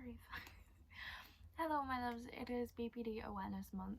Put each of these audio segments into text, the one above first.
breathe. Hello my loves, it is BPD Awareness Month,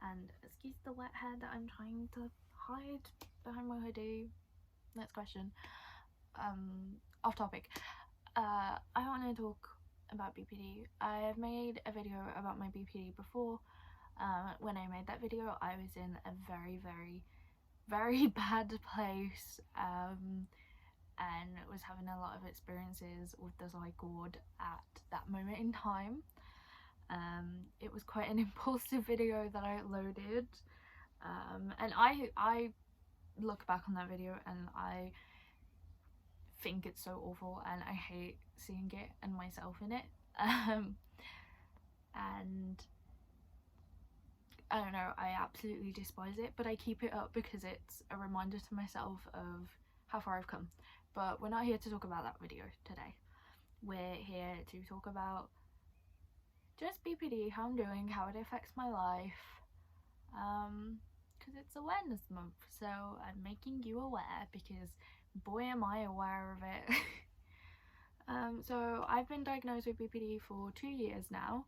and excuse the wet hair that I'm trying to hide behind my hoodie. Next question. Off topic. I want to talk about BPD. I have made a video about my BPD before. When I made that video, I was in a very bad place, and was having a lot of experiences with the psych ward at that moment in time. It was quite an impulsive video that I uploaded, and I look back on that video and I think it's so awful and I hate seeing it and myself in it, and I don't know, I absolutely despise it, but I keep it up because it's a reminder to myself of how far I've come. But we're not here to talk about that video today. We're here to talk about just BPD, how I'm doing, how it affects my life, because it's awareness month, so I'm making you aware because boy am I aware of it. So I've been diagnosed with BPD for 2 years now,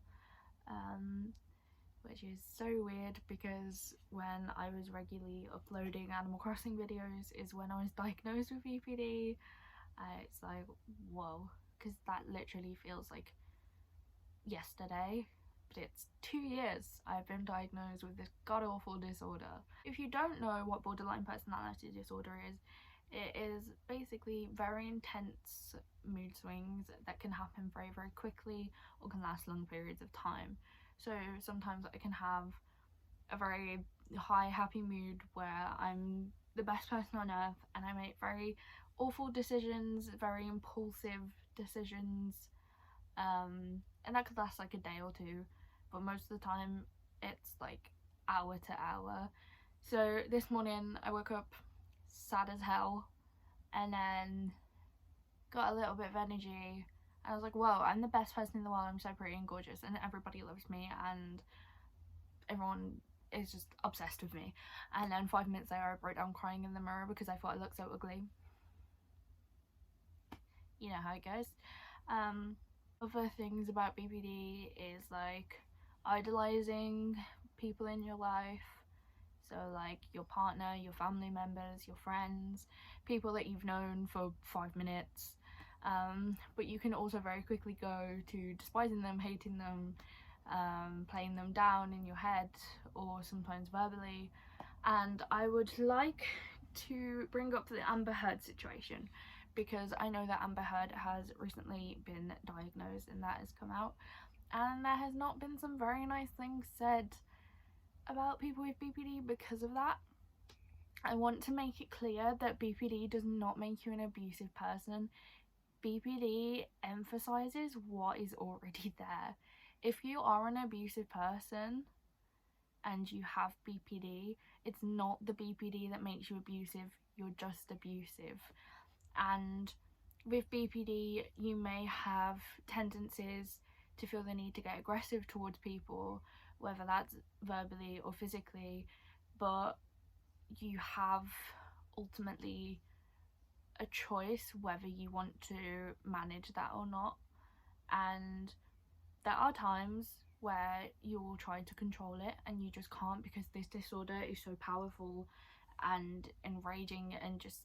which is so weird because when I was regularly uploading Animal Crossing videos is when I was diagnosed with BPD. It's like, whoa, because that literally feels like yesterday, but it's 2 years I've been diagnosed with this god-awful disorder. If you don't know what borderline personality disorder is, it is basically very intense mood swings that can happen very quickly or can last long periods of time. So sometimes I can have a very high happy mood where I'm the best person on earth and I make very awful decisions, very impulsive decisions, and that could last like a day or two, but most of the time it's like hour to hour. So this morning I woke up sad as hell and then got a little bit of energy. I was like, whoa, I'm the best person in the world, I'm so pretty and gorgeous and everybody loves me and everyone is just obsessed with me. And then 5 minutes later I broke down crying in the mirror because I thought I looked so ugly. You know how it goes. Other things about BPD is like idolizing people in your life, so like your partner, your family members, your friends, people that you've known for 5 minutes, but you can also very quickly go to despising them, hating them, playing them down in your head or sometimes verbally. And I would like to bring up the Amber Heard situation because I know that Amber Heard has recently been diagnosed and that has come out, and there has not been some very nice things said about people with BPD because of that. I want to make it clear that BPD does not make you an abusive person. BPD emphasizes what is already there. If you are an abusive person and you have BPD, it's not the BPD that makes you abusive, you're just abusive. And with BPD you may have tendencies to feel the need to get aggressive towards people, whether that's verbally or physically, but you have ultimately a choice whether you want to manage that or not. And there are times where you will try to control it and you just can't because this disorder is so powerful and enraging and just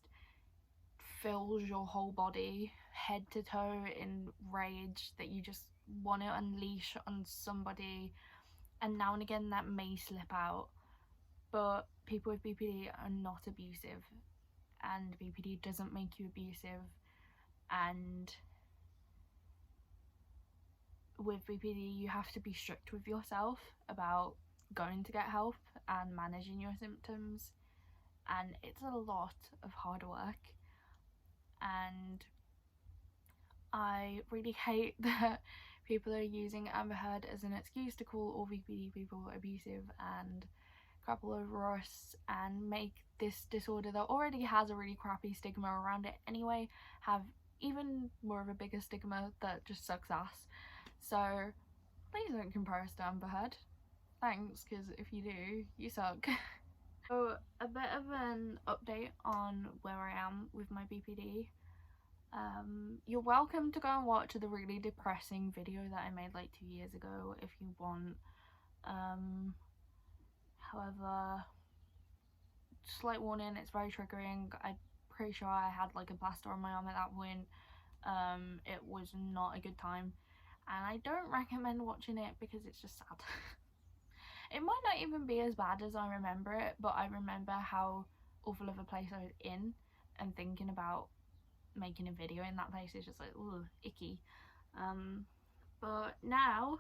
fills your whole body head to toe in rage that you just want to unleash on somebody, and now and again that may slip out. But people with BPD are not abusive and BPD doesn't make you abusive, and with BPD you have to be strict with yourself about going to get help and managing your symptoms, and it's a lot of hard work. And I really hate that people are using Amber Heard as an excuse to call all BPD people abusive and crap all over us and make this disorder that already has a really crappy stigma around it anyway have even more of a bigger stigma that just sucks ass. So please don't compare us to Amber Heard. Thanks, because if you do, you suck. So a bit of an update on where I am with my BPD. You're welcome to go and watch the really depressing video that I made like 2 years ago if you want. However, slight warning, it's very triggering. I'm pretty sure I had like a blaster on my arm at that point. It was not a good time, and I don't recommend watching it because it's just sad. It might not even be as bad as I remember it, but I remember how awful of a place I was in, and thinking about making a video in that place is just like, ooh, icky. But now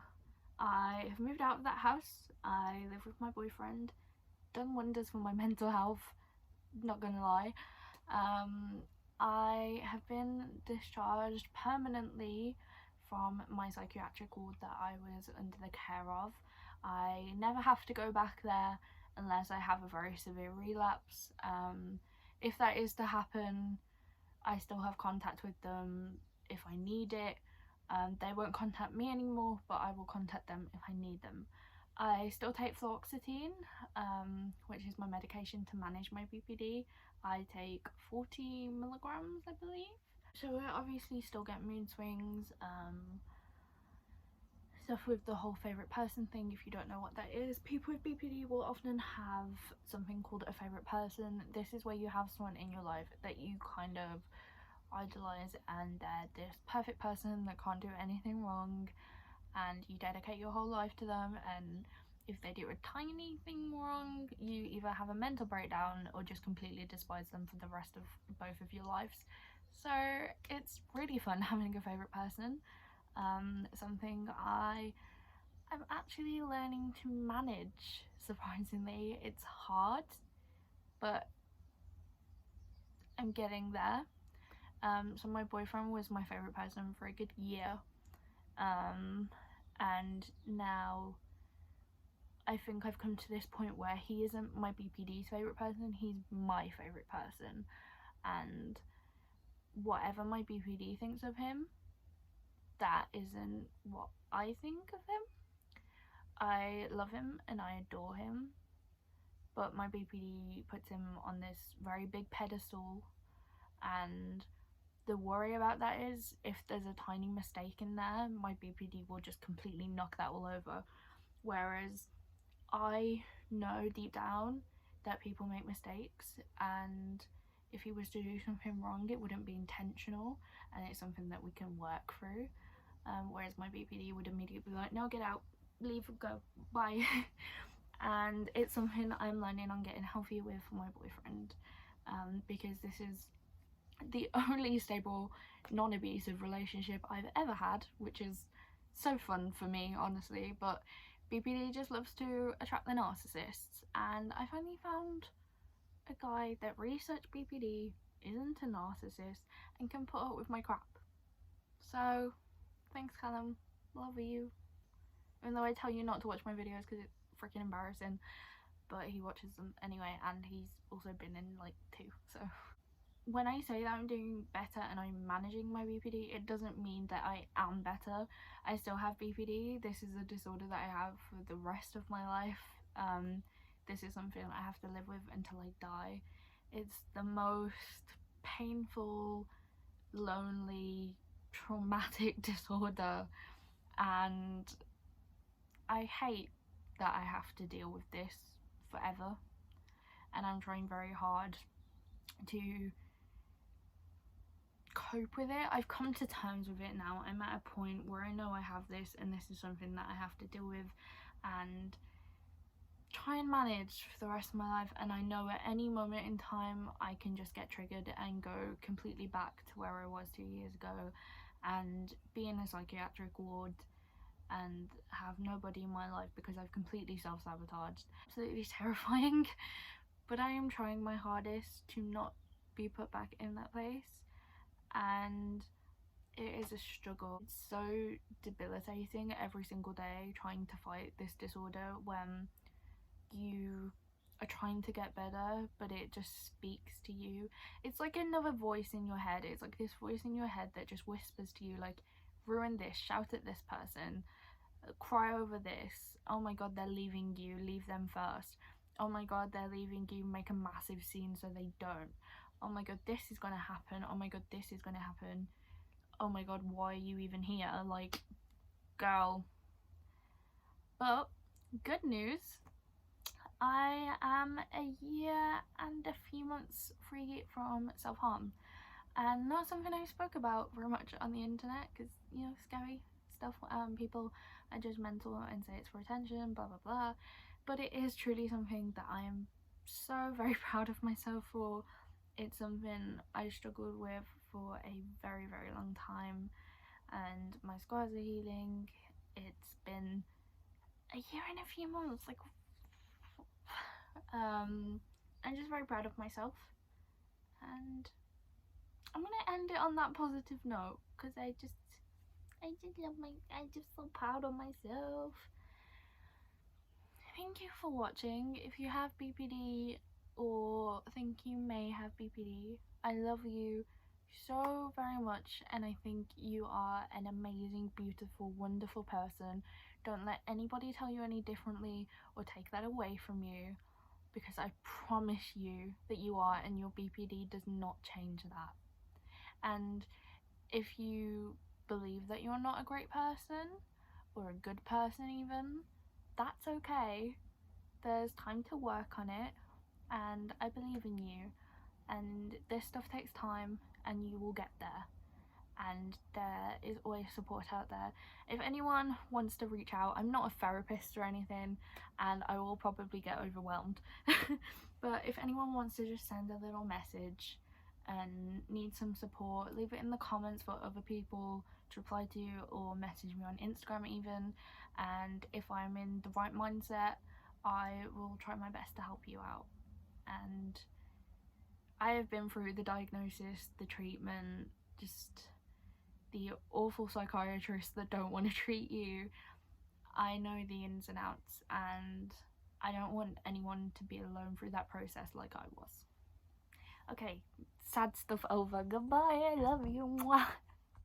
I have moved out of that house. I live with my boyfriend. Done wonders for my mental health, not gonna lie. I have been discharged permanently from my psychiatric ward that I was under the care of. I never have to go back there unless I have a very severe relapse. If that is to happen, I still have contact with them if I need it. They won't contact me anymore, but I will contact them if I need them. I still take fluoxetine, which is my medication to manage my BPD. I take 40 milligrams, I believe. So I obviously still get mood swings, stuff with the whole favourite person thing. If you don't know what that is, people with BPD will often have something called a favourite person. This is where you have someone in your life that you kind of idolize, and they're this perfect person that can't do anything wrong, and you dedicate your whole life to them, and if they do a tiny thing wrong, you either have a mental breakdown or just completely despise them for the rest of both of your lives. So it's really fun having a favourite person. Something I'm actually learning to manage, surprisingly. It's hard, but I'm getting there. So my boyfriend was my favourite person for a good year, and now I think I've come to this point where he isn't my BPD's favourite person, he's my favourite person, and whatever my BPD thinks of him, that isn't what I think of him. I love him and I adore him, but my BPD puts him on this very big pedestal, and the worry about that is if there's a tiny mistake in there, my BPD will just completely knock that all over. Whereas I know deep down that people make mistakes, and if he was to do something wrong, it wouldn't be intentional, and it's something that we can work through. Whereas my BPD would immediately be like, no, get out, leave, go, bye. And it's something I'm learning on getting healthier with for my boyfriend, because this is the only stable non-abusive relationship I've ever had, which is so fun for me, honestly. But BPD just loves to attract the narcissists, and I finally found a guy that researched BPD, isn't a narcissist, and can put up with my crap. So thanks, Callum, love you. Even though I tell you not to watch my videos because it's freaking embarrassing, but he watches them anyway, and he's also been in like 2, so when I say that I'm doing better and I'm managing my BPD, it doesn't mean that I am better. I still have BPD. This is a disorder that I have for the rest of my life. This is something I have to live with until I die. It's the most painful, lonely, traumatic disorder, and I hate that I have to deal with this forever, and I'm trying very hard to cope with it. I've come to terms with it now. I'm at a point where I know I have this, and this is something that I have to deal with and try and manage for the rest of my life. And I know at any moment in time I can just get triggered and go completely back to where I was 2 years ago and be in a psychiatric ward and have nobody in my life because I've completely self-sabotaged. Absolutely terrifying. But I am trying my hardest to not be put back in that place, and it is a struggle. It's so debilitating every single day trying to fight this disorder when you are trying to get better, but it just speaks to you. It's like another voice in your head. It's like this voice in your head that just whispers to you, like, ruin this, shout at this person, cry over this, oh my god, they're leaving you, leave them first, oh my god, they're leaving you, make a massive scene so they don't, oh my god, this is gonna happen, oh my god, this is gonna happen, oh my god, why are you even here? Like, girl. But good news, I am a year and a few months free from self-harm, and not something I spoke about very much on the internet because, you know, scary stuff. People are judgmental and say it's for attention, blah blah blah, but it is truly something that I am so very proud of myself for. It's something I struggled with for a very very long time, and my scars are healing. It's been a year and a few months, like, I'm just very proud of myself, and I'm gonna end it on that positive note because I just love I'm just so proud of myself. Thank you for watching. If you have BPD or think you may have BPD, I love you so very much, and I think you are an amazing, beautiful, wonderful person. Don't let anybody tell you any differently or take that away from you, because I promise you that you are, and your BPD does not change that. And if you believe that you're not a great person, or a good person even, that's okay. There's time to work on it, and I believe in you, and this stuff takes time, and you will get there, and there is always support out there. If anyone wants to reach out, I'm not a therapist or anything, and I will probably get overwhelmed, but if anyone wants to just send a little message and need some support, leave it in the comments for other people to reply to, or message me on Instagram even, and if I'm in the right mindset, I will try my best to help you out. And I have been through the diagnosis, the treatment, just the awful psychiatrists that don't want to treat you. I know the ins and outs, and I don't want anyone to be alone through that process like I was. Okay, sad stuff over. Goodbye, I love you. Mwah.